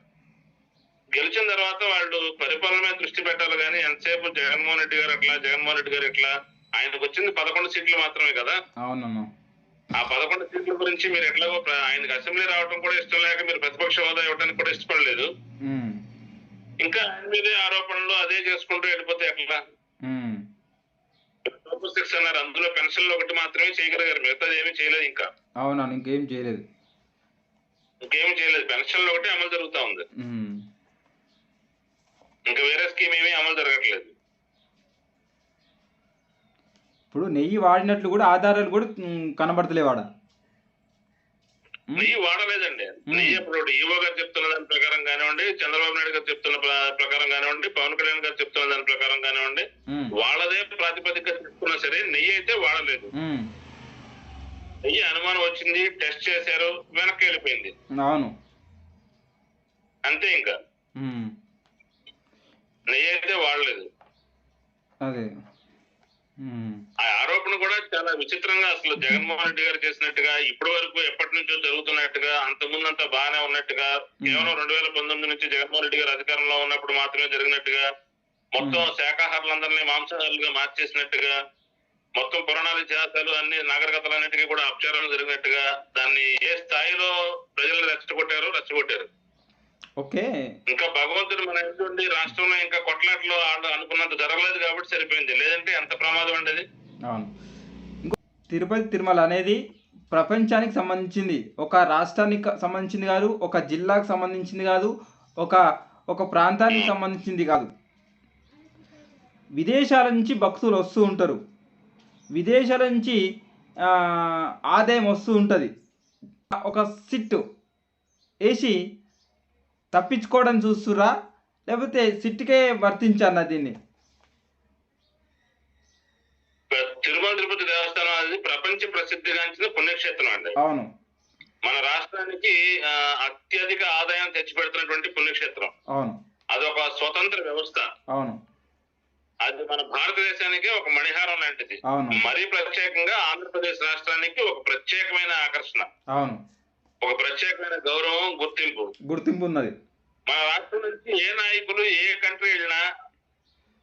గెలిచిన తర్వాత వాళ్ళు పరిపాలన మీద దృష్టి పెట్టాలి కానీ ఎంతసేపు జగన్మోహన్ రెడ్డి గారు ఎట్లా ఆయనకు వచ్చింది 11 సీట్లు మాత్రమే కదా. ఆ 11 సీట్ల గురించి మీరు ఎట్లాగో ఆయనకు అసెంబ్లీ రావడం కూడా ఇష్టం లేక మీరు ప్రతిపక్ష హోదా ఇవ్వడానికి కూడా ఇష్టపడలేదు. ఇంకా ఆయన మీదే ఆరోపణలు అదే చేసుకుంటూ వెళ్ళిపోతే ఎట్లా? సూపర్ 6 అన్నారు, అందులో పెన్షన్లు ఒకటి మాత్రమే చేయగలిగారు, మిగతాది ఏమీ చేయలేదు. ఇంకా ఇంకేం చేయలేదు. పెన్షన్లు ఒకటి అమలు జరుగుతా ఉంది, ఇంకా వేరే స్కీమ్ ఏమీ అమలు జరగట్లేదు. ఇప్పుడు నెయ్యి వాడినట్లు కూడా ఆధారాలు కూడా కనబడతలేవాడ. నెయ్యి వాడలేదండి. నెయ్యి ఇప్పుడు ఈవో గారు చెప్తున్న దాని ప్రకారం కానివ్వండి, చంద్రబాబు నాయుడు గారు చెప్తున్న ప్రకారం కానివ్వండి, పవన్ కళ్యాణ్ గారు చెప్తున్న దాని ప్రకారం కానివ్వండి, వాళ్ళదే ప్రాతిపదిక చెప్తున్నా సరే నెయ్యి అయితే వాడలేదు. నెయ్యి అనుమానం వచ్చింది, టెస్ట్ చేశారు, వెనక్కి వెళ్ళిపోయింది. అవును, అంతే. ఇంకా నెయ్యి అయితే వాడలేదు. అదే ఆ ఆరోపణ కూడా చాలా విచిత్రంగా, అసలు జగన్మోహన్ రెడ్డి గారు చేసినట్టుగా ఇప్పటి వరకు ఎప్పటి నుంచో జరుగుతున్నట్టుగా, అంతకుముందంతా బాగానే ఉన్నట్టుగా, కేవలం 2019 నుంచి జగన్మోహన్ రెడ్డి గారు అధికారంలో ఉన్నప్పుడు మాత్రమే జరిగినట్టుగా, మొత్తం శాఖాహారులందరినీ మాంసాహారులుగా మార్చేసినట్టుగా, మొత్తం పురాణాలు, ఇతిహాసాలు అన్ని నాగరికతలన్నిటికీ కూడా అపచారాలు జరిగినట్టుగా, దాన్ని ఏ స్థాయిలో ప్రజల్ని రెచ్చగొట్టారు. ఓకే, ఇంకా భగవంతుడు మన ఎదుటి రాష్ట్రంలో ఇంకా కొట్లాట్లు అనుకున్నంత జరగలేదు కాబట్టి సరిపోయింది, లేదంటే ఎంత ప్రమాదం అండి అది. అవును, తిరుపతి తిరుమల అనేది ప్రపంచానికి సంబంధించింది, ఒక రాష్ట్రానికి సంబంధించింది కాదు, ఒక జిల్లాకు సంబంధించింది కాదు, ఒక ఒక ప్రాంతానికి సంబంధించింది కాదు. విదేశాల నుంచి భక్తులు వస్తూ ఉంటారు, విదేశాల నుంచి ఆదాయం వస్తూ ఉంటుంది. ఒక సిట్టు వేసి తప్పించుకోవడం చూస్తురా, లేకపోతే సిట్టుకే వర్తించన్న దీన్ని? తిరుమల తిరుపతి దేవస్థానం అనేది ప్రపంచ ప్రసిద్ధిగాంచిన పుణ్యక్షేత్రం అండి. అవును. మన రాష్ట్రానికి అత్యధిక ఆదాయం తెచ్చిపెడుతున్నటువంటి పుణ్యక్షేత్రం. అవును. అదొక స్వతంత్ర వ్యవస్థ. అవును. అది మన భారతదేశానికి ఒక మణిహారం లాంటిది. అవును. మరీ ప్రత్యేకంగా ఆంధ్రప్రదేశ్ రాష్ట్రానికి ఒక ప్రత్యేకమైన ఆకర్షణ. అవును. ఒక ప్రత్యేకమైన గౌరవం, గుర్తింపు ఉన్నది. మన రాష్ట్రం నుంచి ఏ నాయకులు ఏ కంట్రీ వెళ్ళినా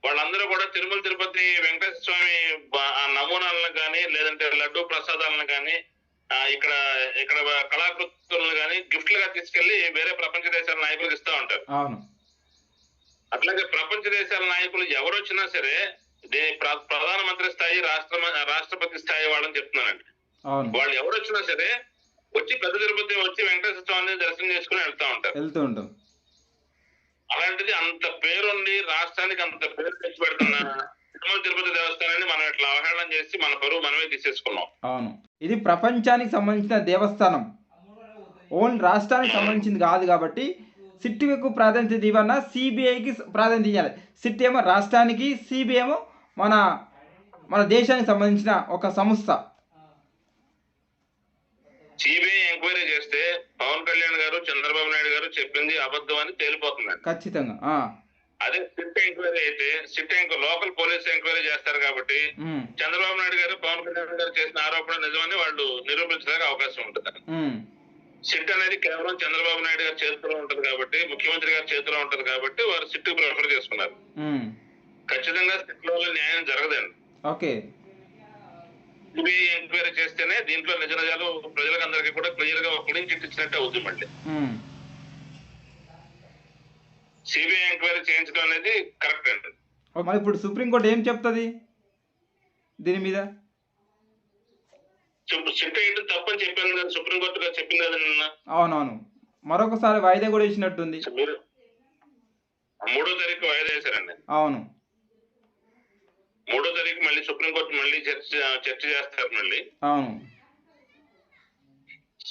వాళ్ళందరూ కూడా తిరుమల తిరుపతి వెంకటేశ్వర స్వామి నమూనాలను కానీ, లేదంటే లడ్డూ ప్రసాదాలను కానీ, ఇక్కడ ఇక్కడ కళాకృతులను కానీ గిఫ్ట్లుగా తీసుకెళ్లి వేరే ప్రపంచ దేశాల నాయకులకు ఇస్తా ఉంటారు. అవును. అట్లాగే ప్రపంచ దేశాల నాయకులు ఎవరు వచ్చినా సరే ప్రధానమంత్రి స్థాయి, రాష్ట్రపతి స్థాయి వాళ్ళని చెప్తున్నానండి. వాళ్ళు ఎవరు వచ్చినా సరే వచ్చి పెద్ద తిరుపతి వచ్చి వెంకటేశ్వర స్వామిని దర్శనం చేసుకుని వెళ్తూ ఉంటాం. అలాంటిది అంత పేరుండి రాష్ట్రానికి అంత పేరు తెచ్చిపెడుతున్న తిరుమల తిరుపతి దేవస్థానాన్ని మనం ఇట్లా అవహేళన చేసి మన పరువు మనమే తీసేసుకున్నాం. అవును. ఇది ప్రపంచానికి సంబంధించిన దేవస్థానం, ఓన్లీ రాష్ట్రానికి సంబంధించింది కాదు. కాబట్టి సిట్టుకు ప్రాధాన్యత ఇవ్వన్నా సిబిఐకి ప్రాధాన్యత ఇవ్వాలి. సిట్ ఏమో రాష్ట్రానికి, సిబిఐ ఏమో మన దేశానికి సంబంధించిన ఒక సంస్థ. సిబిఐ ఎంక్వైరీ చేస్తే పవన్ కళ్యాణ్ గారు, చంద్రబాబు నాయుడు గారు చెప్పింది అబద్ధం అని తేలిపోతుంది ఖచ్చితంగా. అదే సిట్ ఎంక్వైరీ అయితే లోకల్ పోలీస్ ఎంక్వైరీ చేస్తారు కాబట్టి చంద్రబాబు నాయుడు గారు, పవన్ కళ్యాణ్ గారు చేసిన ఆరోపణ నిజమని వాళ్ళు నిరూపించడానికి అవకాశం ఉంటుంది. సిట్ అనేది కేవలం చంద్రబాబు నాయుడు గారి చేతిలో ఉంటది కాబట్టి, ముఖ్యమంత్రి గారి చేతిలో ఉంటది కాబట్టి వారు సిట్ ప్రిఫర్ చేసుకున్నారు. ఖచ్చితంగా సిట్ లో న్యాయం జరగదండి. ఓకే. సిబిఐ ఎంక్వైరీ చేస్తేనే దీంట్లో నిజ నిజాలు ప్రజలకు అందరికీ కూడా క్లియర్ గా ఒక క్లీన్ చిట్ ఇచ్చినట్టే అవుతుంది. మళ్ళీ సిబిఐ ఎంక్వైరీ చేయించడం అనేది కరెక్ట్ అండి. మరి ఇప్పుడు సుప్రీంకోర్టు ఏం చెప్తుంది దీని మీద? సిట్ వేయడం తప్పని చెప్పాను కదా, సుప్రీంకోర్టు గారు చెప్పింది కదా నిన్న. అవునవును. మరొకసారి వాయిదా కూడా ఇచ్చినట్టుంది. 3వ తారీఖు వాయిదా వేశారండి. అవును. 3వ తారీఖు మళ్ళీ సుప్రీంకోర్టు మళ్ళీ చర్చ చేస్తారు మళ్ళీ. అవును.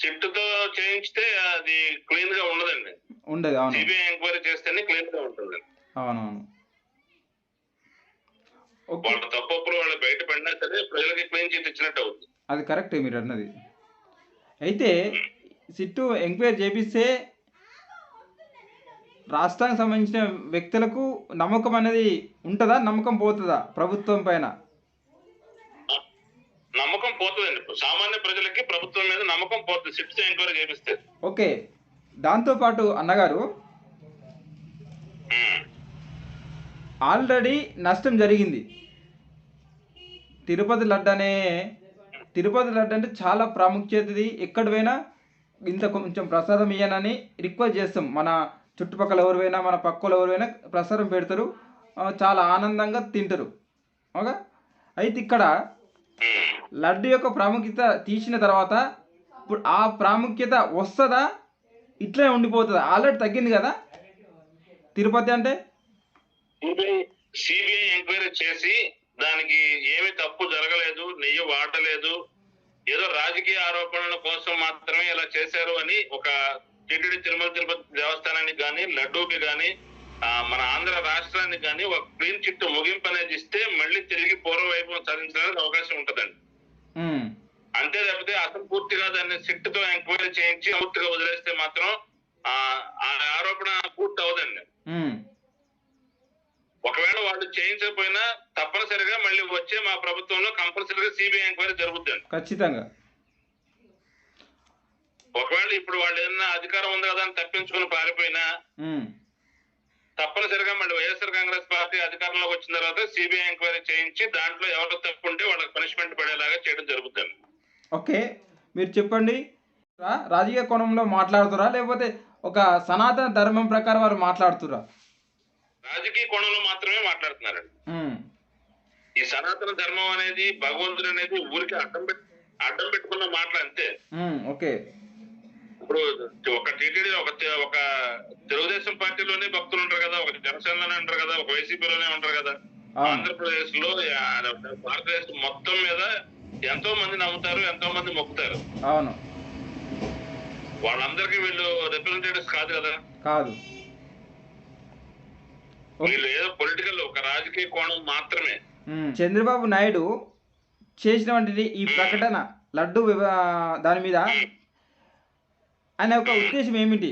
సిట్ తో చేయించితే అది క్లీన్ గా ఉండదండి. ఉండదు. అవును. సిబిఐ ఎంక్వైరీ చేస్తేనే క్లీన్ గా ఉంటుంది. అవునవును. వాళ్ళ తప్పులు వాళ్ళు బయటపడినా సరే ప్రజలకి క్లీన్ చిట్ ఇచ్చినట్టు అవుతుంది. అది కరెక్టే మీరు అన్నది. అయితే సిట్టు ఎంక్వైరీ చేపిస్తే రాష్ట్రానికి సంబంధించిన వ్యక్తులకు నమ్మకం అనేది ఉంటుందా, నమ్మకం పోతుందా ప్రభుత్వం పైన? నమ్మకం పోతుందండి. సామాన్య ప్రజలకి ప్రభుత్వం మీద నమ్మకం పోతుంది సిట్ ఎంక్వైరీ చేపిస్తే. ఓకే. దాంతోపాటు అన్నగారు ఆల్రెడీ నష్టం జరిగింది. తిరుపతి లడ్డు అంటే చాలా ప్రాముఖ్యతది. ఎక్కడ పోయినా ఇంత కొంచెం ప్రసాదం ఇయ్యనని రిక్వెస్ట్ చేస్తాం. మన చుట్టుపక్కల ఎవరివైనా, మన పక్కల ఎవరివైనా ప్రసాదం పెడతారు, చాలా ఆనందంగా తింటారు. ఓకే. అయితే ఇక్కడ లడ్డు యొక్క ప్రాముఖ్యత తీసిన తర్వాత ఇప్పుడు ఆ ప్రాముఖ్యత వస్తుందా, ఇట్లే ఉండిపోతుందా? ఆల్రెడీ తగ్గింది కదా తిరుపతి అంటే. సిబిఐ ఎంక్వైరీ చేసి దానికి ఏమి తప్పు జరగలేదు, నెయ్యి వాడలేదు, ఏదో రాజకీయ ఆరోపణల కోసం మాత్రమే ఇలా చేశారు అని ఒక టిటిడి తిరుమల తిరుపతి దేవస్థానానికి కానీ, లడ్డూకి కానీ, మన ఆంధ్ర రాష్ట్రానికి కానీ ఒక క్లీన్ చిట్ ముగింపు అనేది ఇస్తే మళ్ళీ తిరిగి పూర్వవైపు సాధించడానికి అవకాశం ఉంటదండి. అంతే తప్పితే అసలు పూర్తిగా దాన్ని సిట్ తో ఎంక్వైరీ చేయించి పూర్తిగా వదిలేస్తే మాత్రం ఆ ఆరోపణ పూర్తి అవదండి. ఒకవేళ వాళ్ళు చేయించకపోయినా తప్పనిసరిగా మళ్ళీ వచ్చే మా ప్రభుత్వంలో కంపల్సరీగా సిబిఐ ఎంక్వైరీ జరుగుతుంది ఖచ్చితంగా. ఒకవేళ ఇప్పుడు వాళ్ళు ఏదైనా అధికారం ఉంది కదా అని తప్పించుకుని పారిపోయినా తప్పనిసరిగా మళ్ళీ వైఎస్ఆర్ కాంగ్రెస్ పార్టీ అధికారంలోకి వచ్చిన తర్వాత సిబిఐ ఎంక్వైరీ చేయించి దాంట్లో ఎవరు తప్పు ఉంటే వాళ్ళకి పనిష్మెంట్ పడేలాగా చేయడం జరుగుతుంది. ఓకే. మీరు చెప్పండి, రాజకీయ కోణంలో మాట్లాడుతురా లేకపోతే ఒక సనాతన ధర్మం ప్రకారం వారు మాట్లాడుతురా? రాజకీయ కోణంలో మాత్రమే మాట్లాడుతున్నారండి. ఈ సనాతన ధర్మం అనేది భగవంతుడు అనేది ఊరికి అడ్డం పెట్టుకున్న మాటలు అంతే. ఓకే. ఇప్పుడు ఒక టీటీడీ ఒక తెలుగుదేశం పార్టీలోనే భక్తులు ఉంటారు కదా, ఒక జనసేనలోనే ఉంటారు కదా, ఒక వైసీపీలోనే ఉంటారు కదా. ఆంధ్రప్రదేశ్ లో భారతదేశం మొత్తం మీద ఎంతో మంది నమ్ముతారు, ఎంతో మంది మొక్కుతారు. అవును. వాళ్ళందరికీ వీళ్ళు రిప్రజెంటేటివ్స్ కాదు కదా. కాదు. వీళ్ళు ఏదో పొలిటికల్ ఒక రాజకీయ కోణం మాత్రమే. చంద్రబాబు నాయుడు చేసినటువంటి ఈ ప్రకటన లడ్డు దాని మీద ఆయన యొక్క ఉద్దేశం ఏమిటి?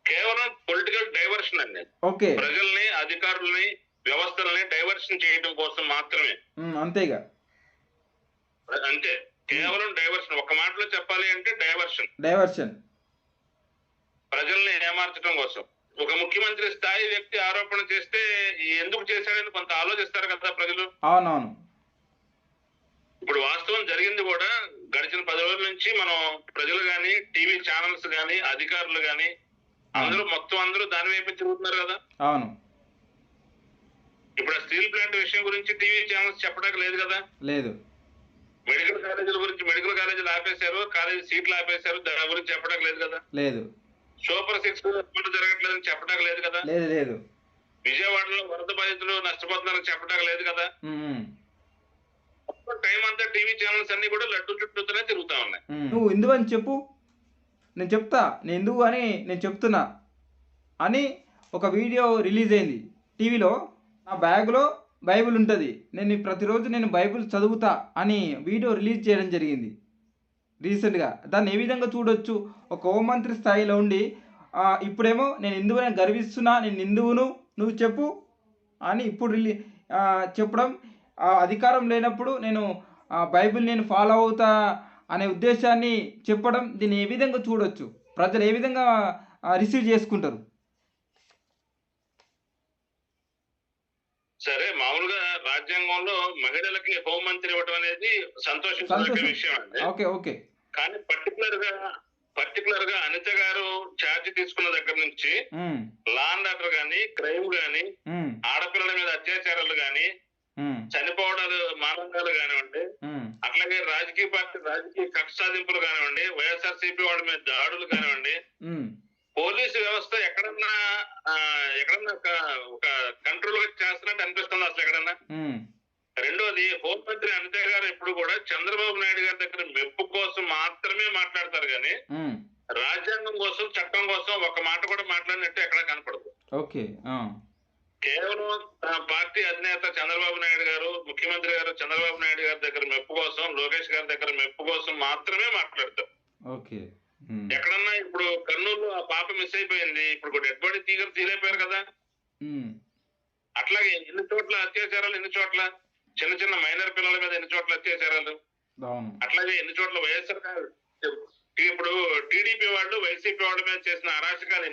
కేవలం పొలిటికల్ డైవర్షన్ అండి. ఓకే. ప్రజల్ని, అధికారుల్ని, వ్యవస్థలని డైవర్షన్ చేయడం కోసం మాత్రమే. అంతేగా. అంతే, కేవలం డైవర్షన్. ఒక మాటలో చెప్పాలి అంటే డైవర్షన్. ప్రజల్ని ఏమార్చడం కోసం. ఒక ముఖ్యమంత్రి స్థాయి వ్యక్తి ఆరోపణ చేస్తే ఎందుకు చేశాడని కొంత ఆలోచిస్తారు కదా ప్రజలు. అవునవును. ఇప్పుడు వాస్తవం జరిగింది కూడా గడిచిన 10 రోజుల నుంచి మనం ప్రజలు గాని, టీవీ ఛానల్స్ గాని, అధికారులు గాని అందరూ దాని వైపు తిరుగుతున్నారు కదా. అవును. ఇప్పుడు ఆ స్టీల్ ప్లాంట్ విషయం గురించి టీవీ ఛానల్స్ చెప్పడానికి లేదు కదా. లేదు. మెడికల్ కాలేజీల గురించి మెడికల్ కాలేజీలు ఆపేశారు, కాలేజీ సీట్లు ఆపేశారు, దాని గురించి చెప్పడానికి లేదు కదా. లేదు. సూపర్ 6 జరగట్లేదని చెప్పడానికి లేదు కదా. లేదు. విజయవాడలో వరద బాధితులు నష్టపోతున్నారని చెప్పడానికి లేదు కదా. టైం అంతా టీవీ ఛానల్స్ అన్ని కూడా లడ్డు చుట్టూతోనే తిరుగుతా ఉన్నాయి. నువ్వు ఎందుకు అని చెప్పు, నేను చెప్తా, నేను ఎందుకు అని నేను చెప్తున్నా అని ఒక వీడియో రిలీజ్ అయింది టీవీలో. నా బ్యాగ్లో బైబిల్ ఉంటుంది, నేను ప్రతిరోజు నేను బైబిల్ చదువుతా అని వీడియో రిలీజ్ చేయడం జరిగింది రీసెంట్గా. దాన్ని ఏ విధంగా చూడొచ్చు? ఒక హోంమంత్రి స్థాయిలో ఉండి ఇప్పుడేమో నేను హిందువుని గర్విస్తున్నా, నేను హిందువును, నువ్వు చెప్పు అని ఇప్పుడు చెప్పడం. అధికారం లేనప్పుడు నేను బైబిల్ నేను ఫాలో అవుతా అనే ఉద్దేశాన్ని చెప్పడం, దీన్ని ఏ విధంగా చూడొచ్చు? ప్రజలు ఏ విధంగా రిసీవ్ చేసుకుంటారు? సరే, మామూలుగా రాజ్యాంగంలో మహిళలకి హోంమంత్రి ఇవ్వడం అనేది సంతోషించదగ్గ విషయం అండి. ఓకే. కానీ పర్టికులర్ గా అనిత గారు ఛార్జ్ తీసుకున్న దగ్గర నుంచి లా అండ్ ఆర్డర్ గాని, క్రైమ్ గాని, ఆడపిల్లల మీద అత్యాచారాలు గాని, చనిపోవడాలు, మానవాలు కానివ్వండి, అట్లాగే రాజకీయ కక్ష సాధింపులు కానివ్వండి, వైఎస్ఆర్సీపీ వాళ్ళ మీద దాడులు కానివ్వండి, పోలీసు వ్యవస్థ ఎక్కడన్నా ఒక కంట్రోల్ గా చేస్తున్నట్టు అనిపిస్తుంది అసలు ఎక్కడన్నా. రెండోది, హోంమంత్రి అనిత గారు ఎప్పుడు కూడా చంద్రబాబు నాయుడు గారి దగ్గర మెప్పు కోసం మాత్రమే మాట్లాడతారు కానీ రాజ్యాంగం కోసం, చట్టం కోసం ఒక మాట కూడా మాట్లాడినట్టు ఎక్కడ కనపడదు. ఓకే. కేవలం పార్టీ అధినేత చంద్రబాబు నాయుడు గారు, ముఖ్యమంత్రి గారు చంద్రబాబు నాయుడు గారి దగ్గర మెప్పు కోసం, లోకేష్ గారి దగ్గర మెప్పు కోసం మాత్రమే మాట్లాడతారు. ఓకే. ఎక్కడన్నా ఇప్పుడు కర్నూలు ఆ పాప మిస్ అయిపోయింది, ఇప్పుడు డెడ్ బాడీ తీరైపోయారు కదా. అట్లాగే ఎన్ని చోట్ల అత్యాచారాలు, ఎన్ని చోట్ల చిన్న మైనర్ పిల్లల మీద ఎన్ని చోట్ల అత్యాచారాలు, అట్లాగే ఎన్ని చోట్ల వైఎస్ఆర్ ఇప్పుడు టీడీపీ వాళ్ళు వైసీపీ వాళ్ళ మీద చేసిన అరాచకాలు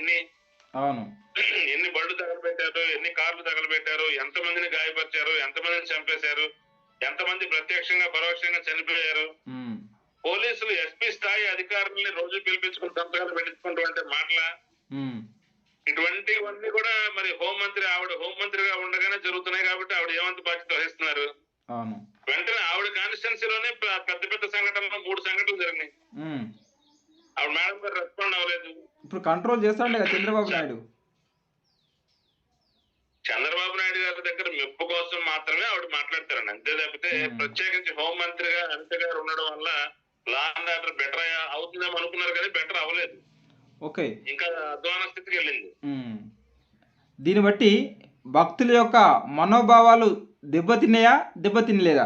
ఎన్ని బళ్ళు తగలబెట్టారు, ఎన్ని కార్లు తగలబెట్టారు, ఎంతమందిని గాయపరిచారు, ఎంతమందిని చంపేశారు, ఎంతమంది ప్రత్యక్షంగా పరోక్షంగా చనిపోయారు. పోలీసులు ఎస్పీ స్థాయి అధికారుల్ని రోజు పిలిపించుకుని సంతకాలు పెట్టించుకుంటూ మాటల ఇటువంటివన్నీ కూడా మరి ఆవిడ హోంమంత్రిగా ఉండగానే జరుగుతున్నాయి కాబట్టి ఆవిడ ఏమంత బాధ్యత వహిస్తున్నారు. వెంటనే ఆవిడ కాన్స్టిట్యున్సీలోనే పెద్ద సంఘటనలు 3 సంఘటనలు జరిగినాయి. ఆవిడ మేడం గారు రెస్పాండ్ అవ్వలేదు. ఇప్పుడు కంట్రోల్ చేస్తాడు చంద్రబాబు నాయుడు గారి దగ్గర మెప్పు కోసం మాత్రమే ఆవిడ మాట్లాడతారండి, అంతే తప్పితే ప్రత్యేకించి హోంమంత్రిగా అనిత గారు ఉండడం వల్ల లా అండ్ ఆర్డర్ బెటర్ అవుతుందేమో అనుకున్నారు కానీ బెటర్ అవ్వలేదు. ఓకే. ఇంకా అధ్వాన స్థితికి వెళ్ళింది. దీన్ని బట్టి భక్తుల యొక్క మనోభావాలు దెబ్బతినలేదా?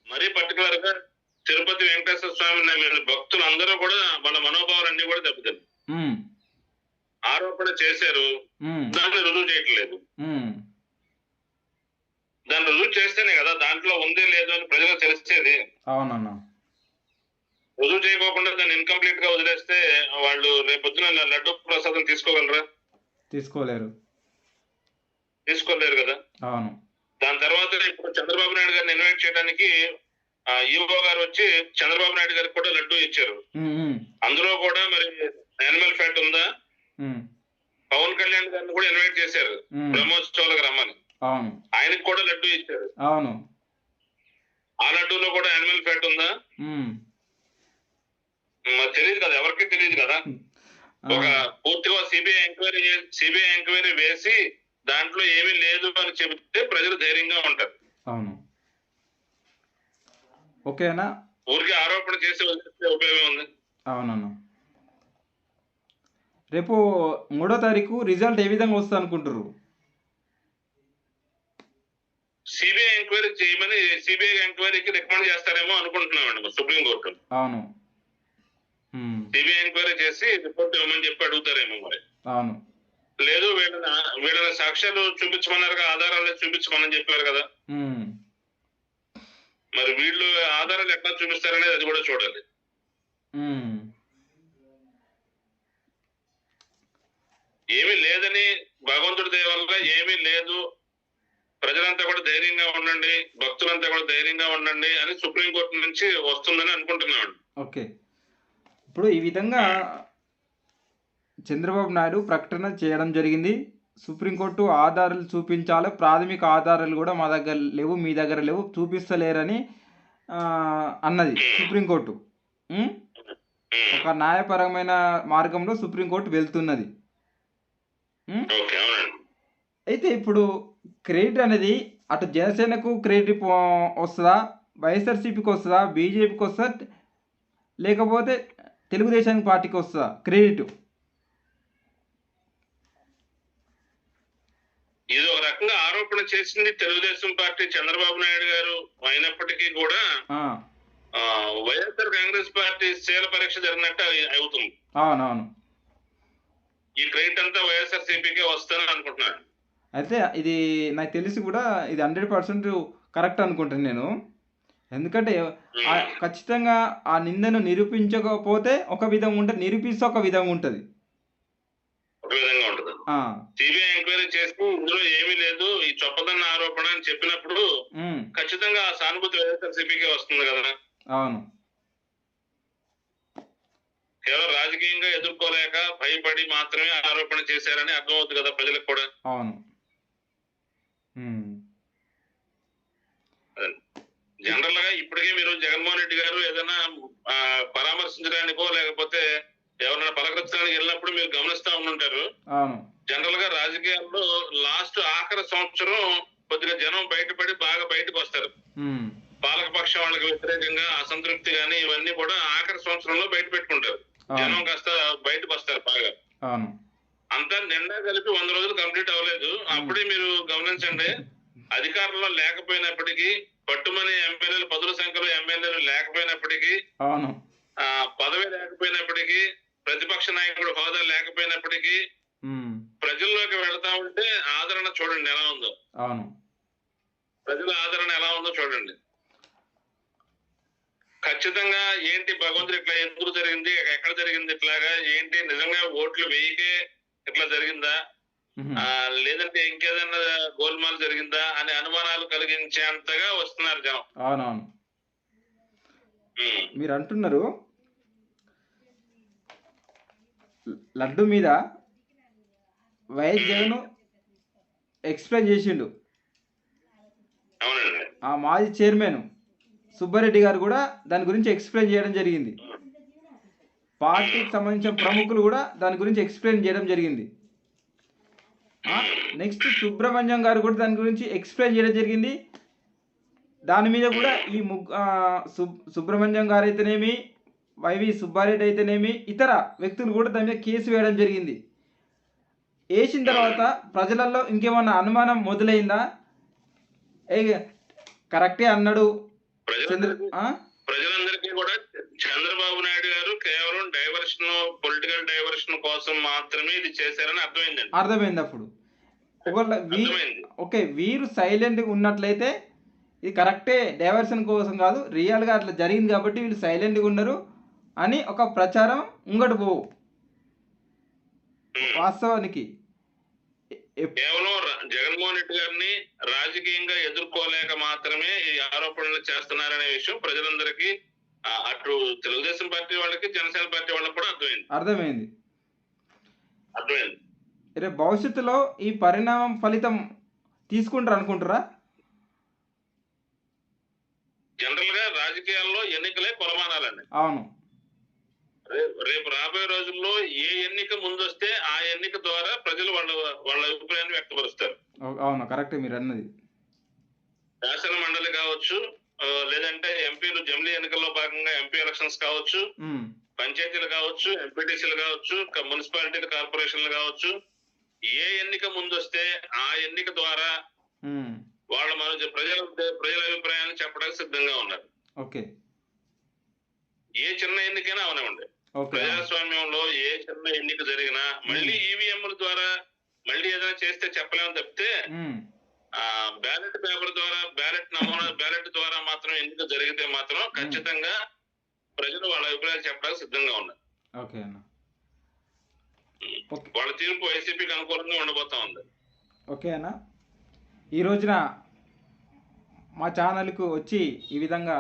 మరీ పర్టికులర్ గా తిరుపతి వెంకటేశ్వర స్వామి భక్తులు అందరూ కూడా వాళ్ళ మనోభావాలన్నీ కూడా దెబ్బతిన్నాయి. ఆరోపణ చేశారు, దాన్ని రుజువు చేయట్లేదు. దాన్ని రుజువు చేస్తేనే కదా దాంట్లో ఉందే లేదు అని ప్రజలకు తెలిసేది. అవునన్నా. రుజువు చేయకోకుండా దాన్ని ఇన్కంప్లీట్ గా వదిలేస్తే వాళ్ళు రేపొద్దున లడ్డు ప్రసాదం తీసుకోగలరా? తీసుకోలేరు కదా. అవును. దాని తర్వాత ఇప్పుడు చంద్రబాబు నాయుడు గారిని ఇన్వైట్ చేయడానికి ఈవో గారు వచ్చి చంద్రబాబు నాయుడు గారికి కూడా లడ్డు ఇచ్చారు. అందులో కూడా మరి యానిమల్ ఫ్యాట్ ఉందా? పవన్ కళ్యాణ్ గారిని కూడా ఇన్వైట్ చేశారు బ్రహ్మోత్సవాలకు రమ్మని. ఆయన ఆయనకి కూడా లడ్డు ఇచ్చారు. అవును. ఆ లడ్డూలో కూడా యానిమల్ ఫ్యాట్ ఉందా? ఉమ్. మరి తెలియదు కదా, ఎవరికి తెలియదు కదా. ఆ, ఒక పూర్తిగా సిబిఐ ఎంక్వైరీ వేసి దాంట్లో ఏమీ లేదు అని చెబితే ప్రజలు ధైర్యంగా ఉంటారు. అవును. ఓకేనా? ఊరికి ఆరోపణ చేసి వదిలేస్తే ఉపయోగం ఉంది. అవునన్నా. రేపు 3వ తారీఖు రిజల్ట్ ఏ విధంగా వస్తుంది అనుకుంటారు? సిబిఐ ఎంక్వైరీ చేయమని సిబిఐ ఎంక్వైరీకి రికమెండ్ చేస్తారేమో అనుకుంటున్నామండి సుప్రీంకోర్టు. అవును. సిబిఐ ఎంక్వైరీ చేసి రిపోర్ట్ ఇవ్వమని చెప్పి అడుగుతారేమో మరి. అవును. లేదు వీళ్ళని సాక్ష్యాలు చూపించమన్నారు, ఆధారాలు చూపించమని చెప్పారు కదా. మరి వీళ్ళు ఆధారాలు ఎట్లా చూపిస్తారనేది అది కూడా చూడాలి. ఏమీ లేదని భగవంతుడి దయ వల్ల ఏమీ లేదు, ప్రజలంతా కూడా ధైర్యంగా ఉండండి, భక్తులంతా కూడా ధైర్యంగా ఉండండి అని సుప్రీంకోర్టు నుంచి వస్తుందని అనుకుంటున్నామండి. ఓకే. ఇప్పుడు ఈ విధంగా చంద్రబాబు నాయుడు ప్రకటన చేయడం జరిగింది. సుప్రీంకోర్టు ఆధారాలు చూపించాలి, ప్రాథమిక ఆధారాలు కూడా మా దగ్గర లేవు, మీ దగ్గర లేవు, చూపిస్తలేరని అన్నది సుప్రీంకోర్టు. ఒక న్యాయపరమైన మార్గంలో సుప్రీంకోర్టు వెళ్తున్నది. అయితే ఇప్పుడు క్రెడిట్ అనేది అటు జనసేనకు క్రెడిట్ వస్తుందా, వైఎస్ఆర్సీపీకి వస్తుందా, బీజేపీకి వస్తుందా, లేకపోతే తెలుగుదేశం పార్టీకి వస్తుందా క్రెడిట్? ఇది ఒక రకంగా ఆరోపణ చేసింది తెలుగుదేశం పార్టీ చంద్రబాబు నాయుడు గారు అయినప్పటికీ కూడా వైఎస్ఆర్ కాంగ్రెస్ పార్టీ శీల పరీక్ష జరిగినట్టు అవుతుంది. అవునవును. ఈ క్రెడిట్ అంతా వైఎస్ఆర్ సిపికే వస్తుందని అనుకుంటున్నాను. అయితే ఇది నాకు తెలిసి కూడా ఇది 100% కరెక్ట్ అనుకుంటాను నేను. ఎందుకంటే ఖచ్చితంగా ఆ నిందను నిరూపించకపోతే ఒక విధంగా ఉంటుంది, నిరూపిస్తే ఒక విధంగా ఉంటుంది. సిబిఐ ఎంక్వైరీ చేసి ఇందులో ఏమీ లేదు, ఈ చొప్పదన్న ఆరోపణ అని చెప్పినప్పుడు ఖచ్చితంగా ఆ సానుభూతి వైఎస్ఆర్ సిపికే వస్తుంది కదా. అవును. కేవలం రాజకీయంగా ఎదుర్కోలేక భయపడి మాత్రమే ఆరోపణ చేశారని అర్థమవుతుంది కదా ప్రజలకు కూడా. అవును. జనరల్ గా ఇప్పటికే మీరు జగన్మోహన్ రెడ్డి గారు ఏదైనా పరామర్శించడానికో లేకపోతే ఎవరైనా పలకరించడానికి వెళ్ళినప్పుడు మీరు గమనిస్తా ఉంటుంటారు. జనరల్ గా రాజకీయాల్లో లాస్ట్ ఆఖరి సంవత్సరం కొద్దిగా జనం బయటపడి బాగా బయటకు వస్తారు. పాలకపక్షం వాళ్ళకి వ్యతిరేకంగా అసంతృప్తి గానీ ఇవన్నీ కూడా ఆఖరి సంవత్సరంలో బయట పెట్టుకుంటారు. జనం కాస్త బయటకు వస్తారు బాగా. అంతా నిండా కలిపి 100 రోజులు కంప్లీట్ అవ్వలేదు. అప్పుడే మీరు గమనించండి, అధికారంలో లేకపోయినప్పటికీ పట్టుమని ఎమ్మెల్యేలు, పదుల సంఖ్యలో ఎమ్మెల్యేలు లేకపోయినప్పటికీ, పదవి లేకపోయినప్పటికీ, ప్రతిపక్ష నాయకుడు హోదా లేకపోయినప్పటికీ ప్రజల్లోకి వెళ్తా ఉంటే ఆదరణ చూడండి ఎలా ఉందో. ప్రజల ఆదరణ ఎలా ఉందో చూడండి. ఖచ్చితంగా ఏంటి భగవంతుడు ఇట్లా ఎందుకు జరిగింది, ఎక్కడ జరిగింది ఇట్లాగా, ఏంటి నిజంగా ఓట్లు వేయకే ఇట్లా జరిగిందా, లేదంటే ఇంకేదన్నా గోల్మాల్ జరిగిందా అనే అనుమానాలు కలిగించేంతగా వస్తున్నారు జనం. అవునవును. మీరు అంటున్నారు లడ్డు మీద వైఎస్ జగన్ ఎక్స్ప్లెయిన్ చేసిండు. అవునండి. ఆ మాజీ చైర్మన్ సుబ్బారెడ్డి గారు కూడా దాని గురించి ఎక్స్ప్లెయిన్ చేయడం జరిగింది. పార్టీకి సంబంధించిన ప్రముఖులు కూడా దాని గురించి ఎక్స్ప్లెయిన్ చేయడం జరిగింది. నెక్స్ట్ సుబ్రహ్మణ్యం గారు కూడా దాని గురించి ఎక్స్ప్లెయిన్ చేయడం జరిగింది. దాని మీద కూడా ఈ సుబ్రహ్మణ్యం గారు అయితేనేమి, వైవి సుబ్బారెడ్డి అయితేనేమి, ఇతర వ్యక్తులు కూడా దాని మీద కేసు వేయడం జరిగింది. వేసిన తర్వాత ప్రజలలో ఇంకేమన్నా అనుమానం మొదలైందా, కరెక్టే అన్నాడు ప్రజలందరికీ కూడా చంద్రబాబు నాయుడు గారు కేవలం డైవర్షన్, పొలిటికల్ డైవర్షన్ కోసం మాత్రమే ఇది చేశారని అర్థమైంది. అప్పుడు ఓకే, వీరు సైలెంట్గా ఉన్నట్లయితే ఇది కరెక్టే, డైవర్షన్ కోసం కాదు, రియల్గా అట్లా జరిగింది కాబట్టి వీళ్ళు సైలెంట్గా ఉన్నారు అని ఒక ప్రచారం ముంగడు పోవు. వాస్తవానికి కేవలం జగన్మోహన్ రెడ్డి గారిని రాజకీయంగా ఎదుర్కోలేక మాత్రమే ఈ ఆరోపణలు చేస్తున్నారనే విషయం ప్రజలందరికీ, అటు తెలుగుదేశం పార్టీ వాళ్ళకి, జనసేన పార్టీ వాళ్ళకి కూడా అర్థమైంది. రేపు భవిష్యత్తులో ఈ పరిణామం ఫలితం తీసుకుంటారు అనుకుంటారా? జనరల్ గా రాజకీయాల్లో ఎన్నికలే కొలమానాలండి. అవును. రేపు రాబోయే రోజుల్లో ఏ ఎన్నిక ముందొస్తే ఆ ఎన్నిక ద్వారా ప్రజలు వాళ్ళ అభిప్రాయాన్ని వ్యక్తపరుస్తారు. అవును, కరెక్ట్ మీరు అన్నది. శాసన మండలి కావచ్చు, లేదంటే ఎంపీలు జమిలీ ఎన్నికల్లో భాగంగా ఎంపీ ఎలక్షన్స్ కావచ్చు, పంచాయతీలు కావచ్చు, ఎంపీటీసీలు కావచ్చు, మున్సిపాలిటీలు, కార్పొరేషన్లు కావచ్చు, ఏ ఎన్నిక ముందొస్తే ఆ ఎన్నిక ద్వారా వాళ్ళ ప్రజల అభిప్రాయాన్ని చెప్పడానికి సిద్ధంగా ఉన్నారు. ఓకే. ఏ చిన్న ఎన్నికైనా అవనివ్వండి. ప్రజాస్వామ్యంలో ఏ చిన్న ఎన్నిక జరిగినా మళ్ళీ ఈవీఎంల ద్వారా మళ్ళీ ఏదైనా చేస్తే చెప్పలేమని తప్పితే బ్యాలెట్ పేపర్ ద్వారా బ్యాలెట్ ద్వారా మాత్రం ఎన్నిక జరిగితే మాత్రం ఖచ్చితంగా ప్రజలు వాళ్ళ అభిప్రాయాలు చెప్పడానికి సిద్ధంగా ఉన్నారు. వాళ్ళ తీర్పు వైసీపీకి అనుకూలంగా ఉండబోతా ఉంది. ఓకే అన్న, ఈ రోజున మా ఛానల్కు వచ్చి ఈ విధంగా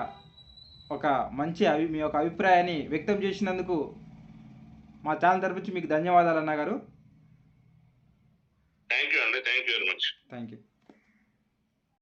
ఒక మంచి మీ యొక్క అభిప్రాయాన్ని వ్యక్తం చేసినందుకు మా ఛానల్ తరపు నుంచి మీకు ధన్యవాదాలు అన్న గారు. థ్యాంక్ యూ అండి. Thank you very much. Thank you.